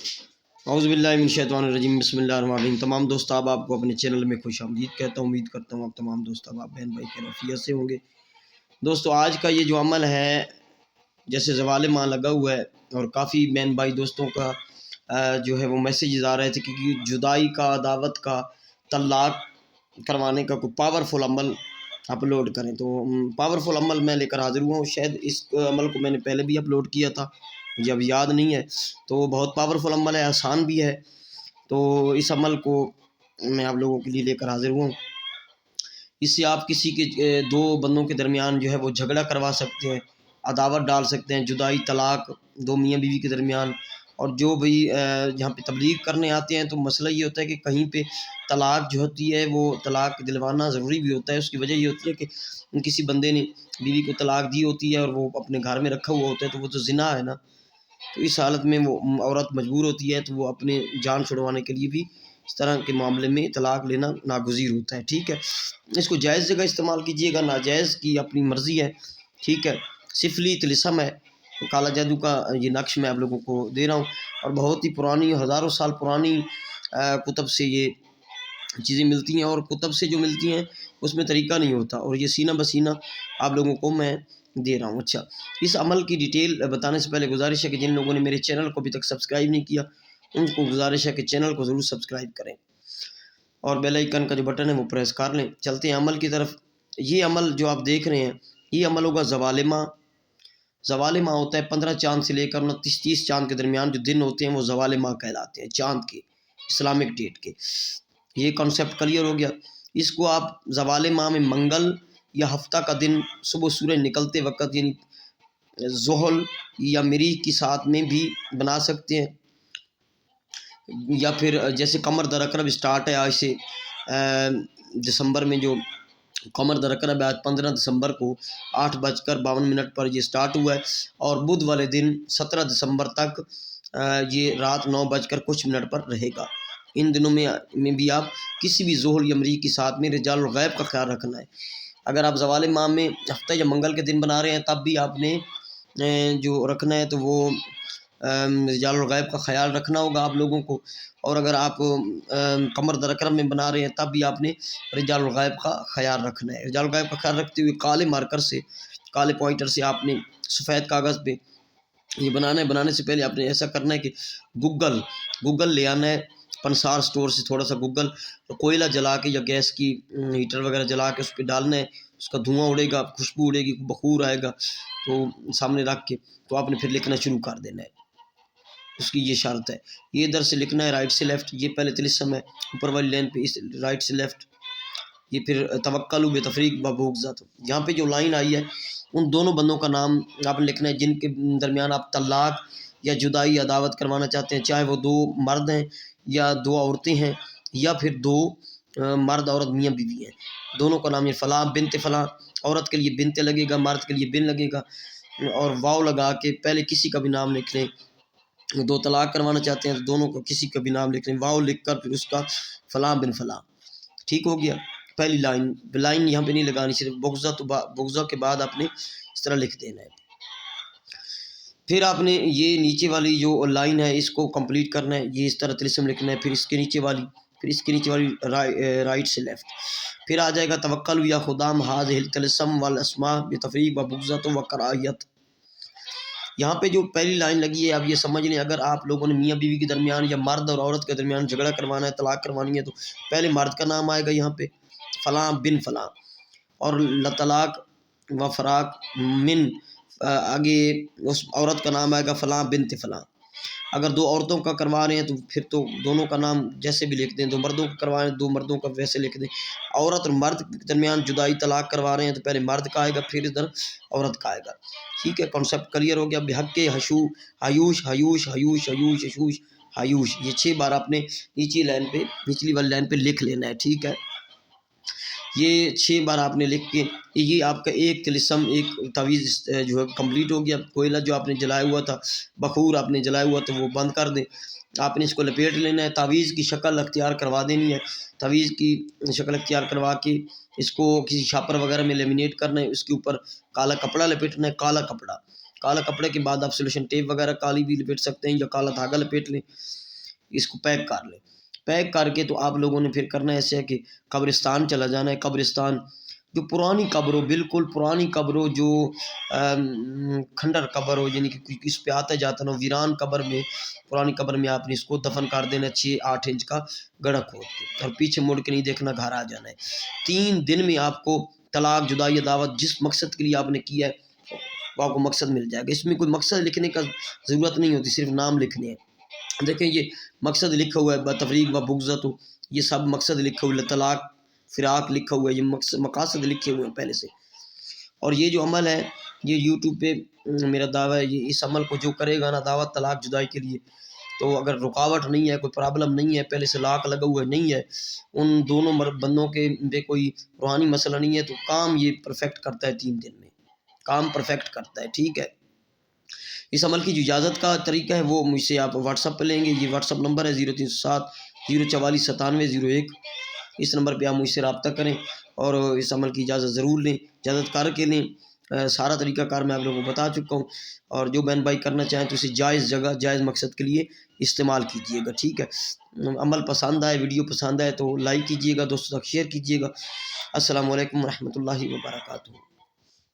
اعوذ باللہ من الشیطان الرجیم، بسم اللہ الرحمن الرحیم۔ تمام دوست آپ کو اپنے چینل میں خوش آمدید کہتا ہوں۔ امید کرتا ہوں آپ تمام دوست آپ بہن بھائی خیریت سے ہوں گے۔ دوستو آج کا یہ جو عمل ہے، جیسے زوال ماہ لگا ہوا ہے اور کافی بہن بھائی دوستوں کا جو ہے وہ میسیجز آ رہے تھے کہ جدائی کا، عداوت کا، طلاق کروانے کا کوئی پاورفل عمل اپلوڈ کریں۔ تو پاورفل عمل میں لے کر حاضر ہوا ہوں۔ شاید اس عمل کو میں نے پہلے بھی اپلوڈ کیا تھا، مجھے اب یاد نہیں ہے۔ تو وہ بہت پاورفل عمل ہے، آسان بھی ہے۔ تو اس عمل کو میں آپ لوگوں کے لیے لے کر حاضر ہوا ہوں۔ اس سے آپ کسی کے دو بندوں کے درمیان جو ہے وہ جھگڑا کروا سکتے ہیں، عداوت ڈال سکتے ہیں، جدائی، طلاق، دو میاں بیوی کے درمیان۔ اور جو بھی جہاں پہ تبلیغ کرنے آتے ہیں تو مسئلہ یہ ہوتا ہے کہ کہیں پہ طلاق جو ہوتی ہے وہ طلاق دلوانا ضروری بھی ہوتا ہے۔ اس کی وجہ یہ ہوتی ہے کہ کسی بندے نے بیوی کو طلاق دی ہوتی ہے اور وہ اپنے گھر میں رکھا ہوا ہوتا ہے، تو وہ تو زنا ہے نا۔ تو اس حالت میں وہ عورت مجبور ہوتی ہے، تو وہ اپنے جان چھڑوانے کے لیے بھی اس طرح کے معاملے میں طلاق لینا ناگزیر ہوتا ہے، ٹھیک ہے۔ اس کو جائز جگہ استعمال کیجیے گا، ناجائز کی اپنی مرضی ہے، ٹھیک ہے۔ سفلی طلسم ہے، کالا جادو کا یہ نقش میں آپ لوگوں کو دے رہا ہوں، اور بہت ہی پرانی، ہزاروں سال پرانی کتب سے یہ چیزیں ملتی ہیں، اور کتب سے جو ملتی ہیں اس میں طریقہ نہیں ہوتا، اور یہ سینہ بسینہ آپ لوگوں کو میں دے رہا ہوں۔ اچھا، اس عمل کی ڈیٹیل بتانے سے پہلے گزارش ہے کہ جن لوگوں نے میرے چینل کو ابھی تک سبسکرائب نہیں کیا ان کو گزارش ہے کہ چینل کو ضرور سبسکرائب کریں اور بیل آئیکن کا جو بٹن ہے وہ پریس کر لیں۔ چلتے ہیں عمل کی طرف۔ یہ عمل جو آپ دیکھ رہے ہیں یہ عمل ہوگا زوال ماہ۔ زوال ماہ ہوتا ہے 15 چاند سے لے کر 29-30 چاند کے درمیان جو دن ہوتے ہیں وہ زوال ماہ کہلاتے ہیں، چاند کے، اسلامک ڈیٹ کے۔ یہ کانسیپٹ کلیئر ہو گیا۔ اس کو آپ زوال ماہ میں منگل یا ہفتہ کا دن صبح سورج نکلتے وقت، یعنی زحل یا مریخ کی ساتھ میں بھی بنا سکتے ہیں، یا پھر جیسے قمر در عقرب اسٹارٹ ہے آج سے دسمبر میں، جو قمر در عقرب ہے آج 15 دسمبر کو 8:52 پر یہ سٹارٹ ہوا ہے، اور بدھ والے دن 17 دسمبر تک یہ رات 9:00 پر رہے گا۔ ان دنوں میں بھی آپ کسی بھی زحل یا مریخ کی ساتھ میں رجال الغیب کا خیال رکھنا ہے۔ اگر آپ زوال ماہ میں ہفتہ یا منگل کے دن بنا رہے ہیں تب بھی آپ نے جو رکھنا ہے تو وہ رجال الغیب کا خیال رکھنا ہوگا آپ لوگوں کو۔ اور اگر آپ قمر در عقرب میں بنا رہے ہیں تب بھی آپ نے رجال الغیب کا خیال رکھنا ہے۔ رجال الغیب کا خیال رکھتے ہوئے کالے مارکر سے، کالے پوائنٹر سے آپ نے سفید کاغذ پہ یہ بنانا ہے۔ بنانے سے پہلے آپ نے ایسا کرنا ہے کہ گوگل لے آنا ہے، پنسار سٹور سے تھوڑا سا گوگل، کوئلہ جلا کے یا گیس کی ہیٹر وغیرہ جلا کے اس پہ ڈالنا ہے۔ اس کا دھواں اڑے گا، خوشبو اڑے گی، بخور آئے گا، تو سامنے رکھ کے تو آپ نے پھر لکھنا شروع کر دینا ہے۔ اس کی یہ شرط ہے، یہ ادھر سے لکھنا ہے رائٹ سے لیفٹ۔ یہ پہلے طلسم ہے اوپر والی لائن پہ، اس رائٹ سے لیفٹ۔ یہ پھر توکلوا بتفریق ببغضۃ، یہاں پہ جو لائن آئی ہے ان دونوں بندوں کا نام آپ نے لکھنا ہے جن کے درمیان آپ طلاق یا جدائی، عداوت کروانا چاہتے ہیں، چاہے وہ دو مرد ہیں یا دو عورتیں ہیں، یا پھر دو مرد عورت میاں بیوی ہیں، دونوں کا نام یہ فلاں بنت فلاں۔ عورت کے لیے بنت لگے گا، مرد کے لیے بن لگے گا، اور واو لگا کے پہلے کسی کا بھی نام لکھ لیں۔ دو طلاق کروانا چاہتے ہیں تو دونوں کو کسی کا بھی نام لکھ لیں، واو لکھ کر پھر اس کا فلاں بن فلاں، ٹھیک ہو گیا۔ پہلی لائن یہاں پہ نہیں لگانی، صرف بغضہ کے بعد آپ نے اس طرح لکھ دینا ہے۔ پھر آپ نے یہ نیچے والی جو لائن ہے اس کو کمپلیٹ کرنا ہے، یہ اس طرح طلسم لکھنا ہے، پھر اس کے نیچے والی رائٹ سے لیفٹ۔ پھر آ جائے گا توکلوا یا خدام ھذہ الطلسم والاسماء بتفریق وبغضۃ وکراہیت۔ یہاں پہ جو پہلی لائن لگی ہے آپ یہ سمجھ لیں، اگر آپ لوگوں نے میاں بیوی کے درمیان یا مرد اور عورت کے درمیان جھگڑا کروانا ہے، طلاق کروانی ہے، تو پہلے مرد کا نام آئے گا یہاں پہ فلاں بن فلاں، اور طلاق و فراق من آگے اس عورت کا نام آئے گا فلاں بنت فلاں۔ اگر دو عورتوں کا کروا رہے ہیں تو پھر تو دونوں کا نام جیسے بھی لکھ دیں، دو مردوں کا کروا رہے ہیں دو مردوں کا ویسے لکھ دیں۔ عورت اور مرد کے درمیان جدائی، طلاق کروا رہے ہیں تو پہلے مرد کا آئے گا پھر ادھر عورت کا آئے گا، ٹھیک ہے۔ کانسیپٹ کلیئر ہو گیا۔ بحق حیوش حیوش حیوش حیوش حیوش حیوش، یہ 6 بار آپ نے نچلی والی لائن پہ لکھ لینا ہے، ٹھیک ہے۔ یہ 6 بار آپ نے لکھ کے یہ آپ کا ایک طلسم، ایک تعویذ جو ہے کمپلیٹ ہو گیا۔ کوئلہ جو آپ نے جلایا ہوا تھا، بخور آپ نے جلایا ہوا تو وہ بند کر دیں۔ آپ نے اس کو لپیٹ لینا ہے، تعویذ کی شکل اختیار کروا دینی ہے۔ تعویذ کی شکل اختیار کروا کے اس کو کسی شاپر وغیرہ میں لیمینیٹ کرنا ہے، اس کے اوپر کالا کپڑا لپیٹنا ہے، کالا کپڑا کالا کپڑے کے بعد آپ سلوشن ٹیپ وغیرہ کالی بھی لپیٹ سکتے ہیں یا کالا دھاگا لپیٹ لیں، اس کو پیک کر لیں۔ پیک کر کے تو آپ لوگوں نے پھر کرنا ایسے ہے کہ قبرستان چلا جانا ہے۔ قبرستان جو پرانی قبر ہو، بالکل پرانی قبر ہو، جو کھنڈر قبر ہو، یعنی کہ اس پہ آتا جاتا نا، ویران قبر میں، پرانی قبر میں آپ نے اس کو دفن کر دینا 6-8 انچ کا گڑھا کھود کے، اور پیچھے مڑ کے نہیں دیکھنا، گھر آ جانا ہے۔ 3 دن میں آپ کو طلاق، جدائی، دعوت، جس مقصد کے لیے آپ نے کیا ہے وہ آپ کو مقصد مل جائے گا۔ اس میں کوئی مقصد لکھنے کا ضرورت نہیں ہوتی، صرف نام لکھنے ہیں۔ دیکھیں یہ مقصد لکھا ہوا ہے، بتفریق و بغضت، یہ سب مقصد لکھا ہوا ہے، طلاق، فراق لکھا ہوا ہے، یہ مقاصد لکھے ہوئے ہیں پہلے سے۔ اور یہ جو عمل ہے یہ یوٹیوب پہ میرا دعویٰ ہے، یہ اس عمل کو جو کرے گا نا دعوت طلاق جدائی کے لیے، تو اگر رکاوٹ نہیں ہے، کوئی پرابلم نہیں ہے، پہلے سے لاک لگا ہوا نہیں ہے، ان دونوں بندوں کے بے کوئی روحانی مسئلہ نہیں ہے، تو کام یہ پرفیکٹ کرتا ہے 3 دن میں، کام پرفیکٹ کرتا ہے، ٹھیک ہے۔ اس عمل کی جو اجازت کا طریقہ ہے وہ مجھ سے آپ واٹس ایپ پہ لیں گے، یہ واٹس ایپ نمبر ہے 0307 044 9701، اس نمبر پہ آپ مجھ سے رابطہ کریں اور اس عمل کی اجازت ضرور لیں، اجازت کر کے لیں۔ سارا طریقہ کار میں آپ لوگوں کو بتا چکا ہوں، اور جو بہن بھائی کرنا چاہیں تو اسے جائز جگہ، جائز مقصد کے لیے استعمال کیجیے گا، ٹھیک ہے۔ عمل پسند آئے، ویڈیو پسند آئے تو لائک کیجیے گا، دوستوں تک شیئر کیجیے گا۔ السلام علیکم ورحمۃ اللہ وبرکاتہ۔